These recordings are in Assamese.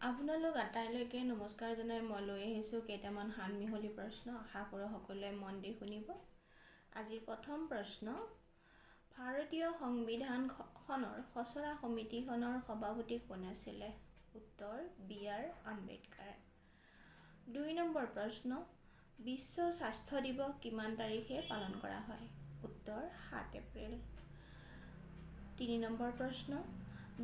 আপোনালোক আটাইলৈকে নমস্কাৰ জনাই মই লৈ আহিছোঁ কেইটামান সানমিহলি প্ৰশ্ন। আশা কৰোঁ সকলোৱে মন দি শুনিব। আজিৰ প্ৰথম প্ৰশ্ন, ভাৰতীয় সংবিধানখনৰ খচৰা সমিতিখনৰ সভাপতি কোন আছিলে? উত্তৰ বি.আৰ. আম্বেদকাৰ। ২ নম্বৰ প্ৰশ্ন, বিশ্ব স্বাস্থ্য দিৱস কিমান তাৰিখে পালন কৰা হয়? উত্তৰ ৭ এপ্ৰিল। ৩ নম্বৰ প্ৰশ্ন,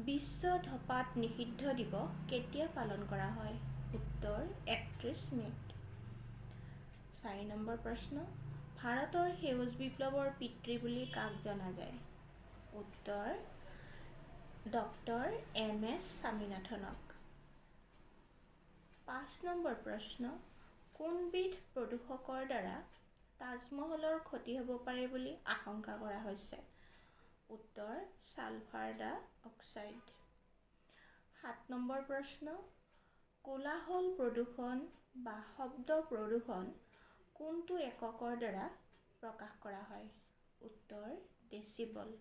বিশ্ব ধঁপাত নিষিদ্ধ দিৱস কেতিয়া পালন কৰা হয়? উত্তৰ ৩১ মে'ত। ৪ নম্বৰ প্ৰশ্ন, ভাৰতৰ সেউজ বিপ্লৱৰ পিতৃ বুলি কাক জনা যায়? উত্তৰ ডক্টৰ এম.এছ. স্বামীনাথনক। ৫ নম্বৰ প্ৰশ্ন, কোনবিধ প্ৰদূষকৰ দ্বাৰা তাজমহলৰ ক্ষতি হ'ব পাৰে বুলি আশংকা কৰা হৈছে? উত্তৰ ছালফাৰ ডাই অক্সাইড। ৭ নম্বৰ প্ৰশ্ন, কোলাহল প্ৰদূষণ বা শব্দ প্ৰদূষণ কোনটো এককৰ দ্বাৰা প্ৰকাশ কৰা হয়? উত্তৰ ডেচিবল।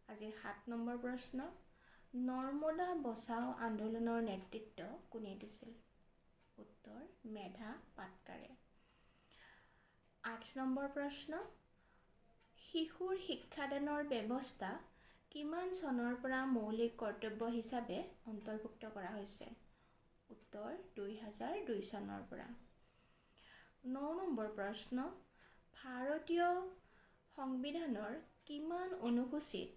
আজিৰ ৭ নম্বৰ প্ৰশ্ন, নৰ্মদা বচাও আন্দোলনৰ নেতৃত্ব কোনে দিছিল? উত্তৰ মেধা পাটকাৰে। ৮ নম্বৰ প্ৰশ্ন, শিশুৰ শিক্ষাদানৰ ব্যৱস্থা কিমান চনৰ পৰা মৌলিক কৰ্তব্য হিচাপে অন্তৰ্ভুক্ত কৰা হৈছে? উত্তৰ ২০০২ চনৰ পৰা। ৯ নম্বৰ প্ৰশ্ন, ভাৰতীয় সংবিধানৰ কিমান অনুসূচীত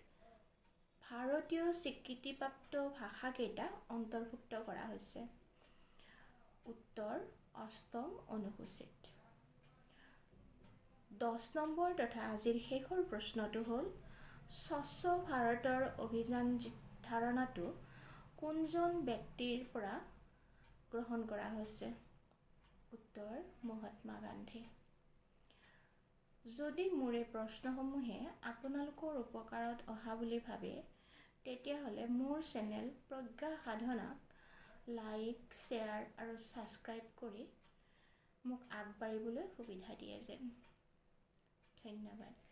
ভাৰতীয় স্বীকৃতিপ্ৰাপ্ত ভাষাকেইটা অন্তৰ্ভুক্ত কৰা হৈছে? উত্তৰ ৮ম অনুসূচীত। ১০ নম্বৰ তথা আজিৰ শেষৰ প্ৰশ্নটো হ'ল, স্বচ্ছ ভাৰতৰ অভিযান ধাৰণাটো কোনজন ব্যক্তিৰ পৰা গ্ৰহণ কৰা হৈছে? উত্তৰ মহাত্মা গান্ধী। যদি মোৰ এই প্ৰশ্নসমূহে আপোনালোকৰ উপকাৰত অহা বুলি ভাবে, তেতিয়াহ'লে মোৰ চেনেল প্ৰজ্ঞা সাধনাক লাইক, শ্বেয়াৰ আৰু ছাবস্ক্ৰাইব কৰি মোক আগবাঢ়িবলৈ সুবিধা দিয়ে যেন। ধন্যবাদ।